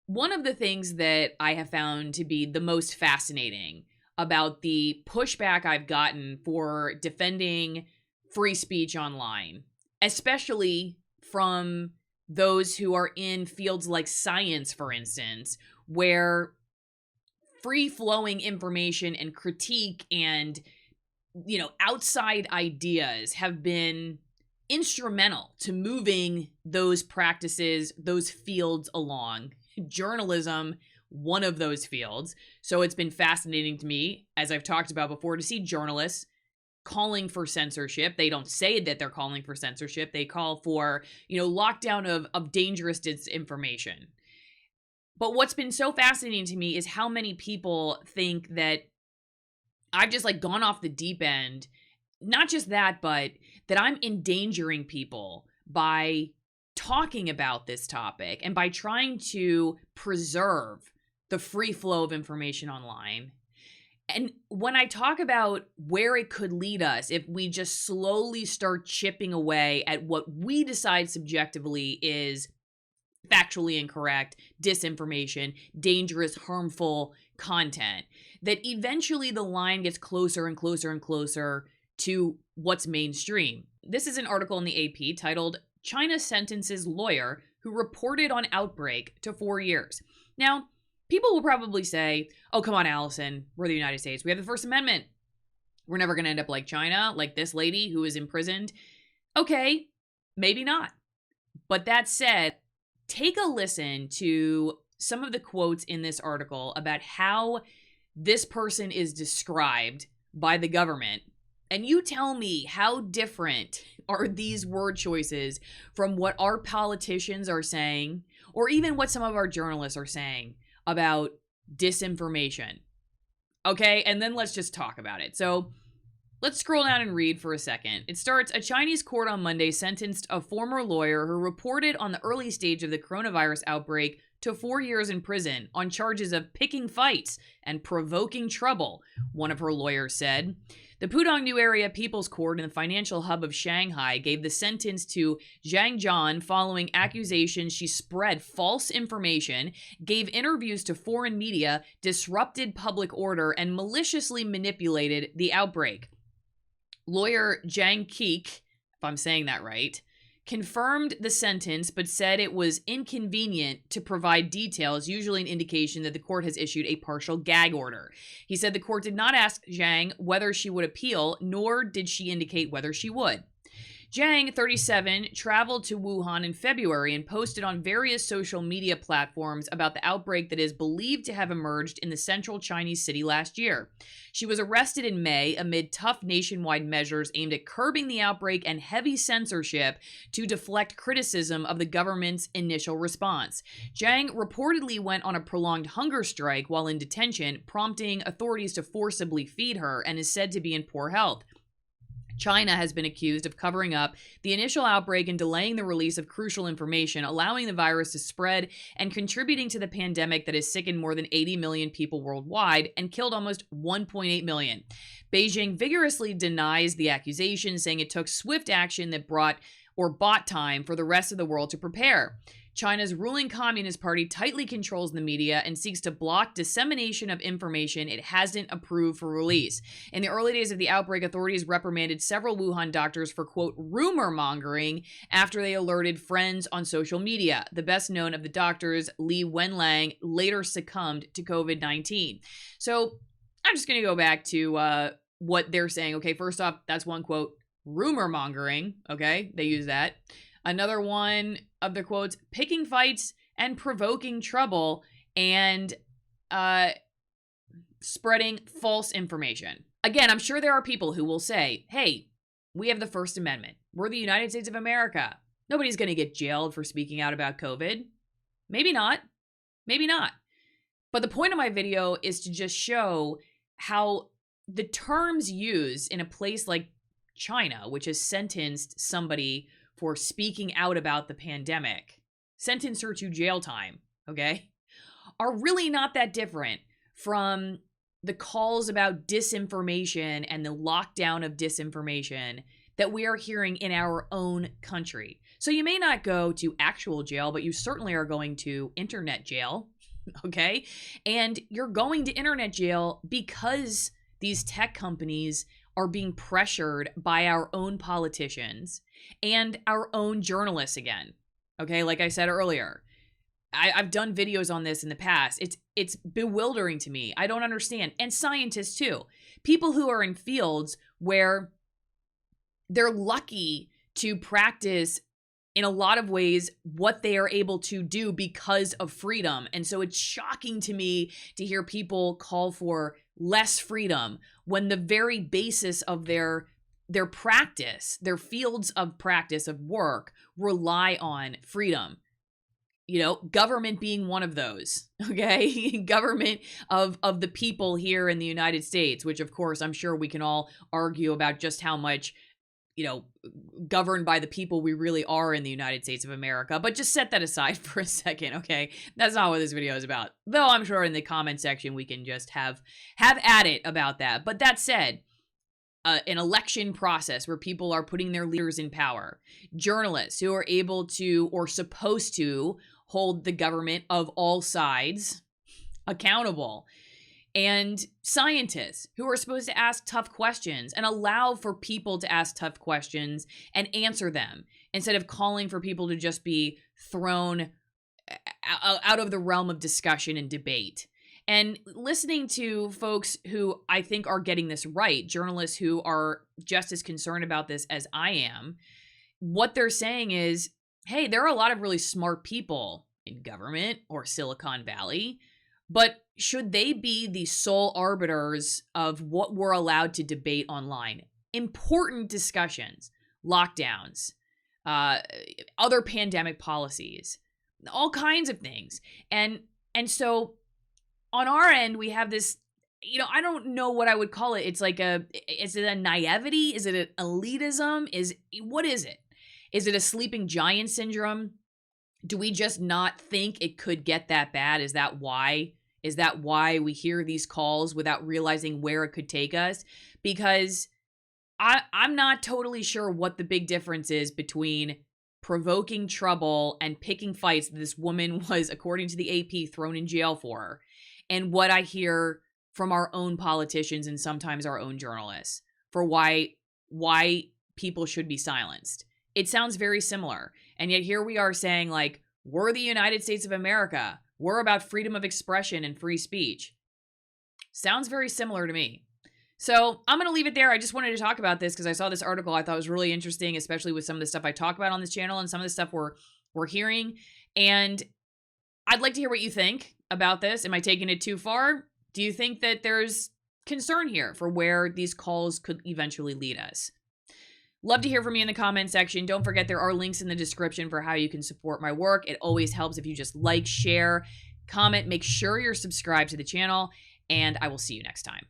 One of the things that I have found to be the most fascinating about the pushback I've gotten for defending free speech online, especially from those who are in fields like science, for instance, where free-flowing information and critique and, outside ideas have been instrumental to moving those practices, those fields along. Journalism, one of those fields. So it's been fascinating to me, as I've talked about before, to see journalists calling for censorship. They don't say that they're calling for censorship. They call for, lockdown of dangerous disinformation. But what's been so fascinating to me is how many people think that I've just gone off the deep end. Not just that, but that I'm endangering people by talking about this topic and by trying to preserve the free flow of information online. And when I talk about where it could lead us if we just slowly start chipping away at what we decide subjectively is factually incorrect, disinformation, dangerous, harmful content, that eventually the line gets closer and closer and closer to what's mainstream. This is an article in the AP titled, "China Sentences Lawyer Who Reported on Outbreak to 4 Years." Now, people will probably say, oh, come on, Allison, we're the United States. We have the First Amendment. We're never going to end up like China, like this lady who is imprisoned. Okay, maybe not. But that said, take a listen to some of the quotes in this article about how this person is described by the government. And you tell me, how different are these word choices from what our politicians are saying, or even what some of our journalists are saying about disinformation? Okay, and then let's just talk about it. So let's scroll down and read for a second. It starts, "A Chinese court on Monday sentenced a former lawyer who reported on the early stage of the coronavirus outbreak to 4 years in prison on charges of picking fights and provoking trouble," one of her lawyers said. The Pudong New Area People's Court in the financial hub of Shanghai gave the sentence to Zhang Zhan following accusations she spread false information, gave interviews to foreign media, disrupted public order, and maliciously manipulated the outbreak. Lawyer Zhang Keek, if I'm saying that right, confirmed the sentence but said it was inconvenient to provide details, usually an indication that the court has issued a partial gag order. He said the court did not ask Zhang whether she would appeal, nor did she indicate whether she would. Zhang, 37, traveled to Wuhan in February and posted on various social media platforms about the outbreak that is believed to have emerged in the central Chinese city last year. She was arrested in May amid tough nationwide measures aimed at curbing the outbreak and heavy censorship to deflect criticism of the government's initial response. Zhang reportedly went on a prolonged hunger strike while in detention, prompting authorities to forcibly feed her, and is said to be in poor health. China has been accused of covering up the initial outbreak and delaying the release of crucial information, allowing the virus to spread and contributing to the pandemic that has sickened more than 80 million people worldwide and killed almost 1.8 million. Beijing vigorously denies the accusation, saying it took swift action that bought time for the rest of the world to prepare. China's ruling Communist Party tightly controls the media and seeks to block dissemination of information it hasn't approved for release. In the early days of the outbreak, authorities reprimanded several Wuhan doctors for, quote, rumor mongering after they alerted friends on social media. The best known of the doctors, Li Wenlang, later succumbed to COVID-19. So I'm just going to go back to what they're saying. Okay, first off, that's one quote, rumor mongering. Okay, they use that. Another one of the quotes, picking fights and provoking trouble and spreading false information. Again, I'm sure there are people who will say, hey, we have the First Amendment. We're the United States of America. Nobody's going to get jailed for speaking out about COVID. Maybe not. Maybe not. But the point of my video is to just show how the terms used in a place like China, which has sentenced somebody for speaking out about the pandemic, sentenced her to jail time, okay, are really not that different from the calls about disinformation and the lockdown of disinformation that we are hearing in our own country. So you may not go to actual jail, but you certainly are going to internet jail, Okay. And you're going to internet jail because these tech companies are being pressured by our own politicians and our own journalists again. Okay. Like I said earlier, I've done videos on this in the past. It's bewildering to me. I don't understand. And scientists too. People who are in fields where they're lucky to practice in a lot of ways what they are able to do because of freedom. And so it's shocking to me to hear people call for less freedom when the very basis of their practice, their fields of practice of work rely on freedom. You know, government being one of those, okay? Government of the people here in the United States, which of course I'm sure we can all argue about just how much, you know, governed by the people we really are in the United States of America. But just set that aside for a second, okay? That's not what this video is about. Though I'm sure in the comment section we can just have at it about that. But that said, an election process where people are putting their leaders in power, journalists who are able to or supposed to hold the government of all sides accountable, and scientists who are supposed to ask tough questions and allow for people to ask tough questions and answer them instead of calling for people to just be thrown out of the realm of discussion and debate. And listening to folks who I think are getting this right, journalists who are just as concerned about this as I am, what they're saying is, hey, there are a lot of really smart people in government or Silicon Valley, but should they be the sole arbiters of what we're allowed to debate online? Important discussions, lockdowns, other pandemic policies, all kinds of things. And so on our end, we have this, you know, I don't know what I would call it. It's like is it a naivety? Is it an elitism? What is it? Is it a sleeping giant syndrome? Do we just not think it could get that bad? Is that why? Is that why we hear these calls without realizing where it could take us? Because I'm not totally sure what the big difference is between provoking trouble and picking fights that this woman was, according to the AP, thrown in jail for, and what I hear from our own politicians and sometimes our own journalists for why people should be silenced. It sounds very similar. And yet here we are saying, like, we're the United States of America. We're about freedom of expression and free speech. Sounds very similar to me. So I'm going to leave it there. I just wanted to talk about this because I saw this article I thought was really interesting, especially with some of the stuff I talk about on this channel and some of the stuff we're hearing. And I'd like to hear what you think about this. Am I taking it too far? Do you think that there's concern here for where these calls could eventually lead us? Love to hear from you in the comment section. Don't forget there are links in the description for how you can support my work. It always helps if you just like, share, comment, make sure you're subscribed to the channel, and I will see you next time.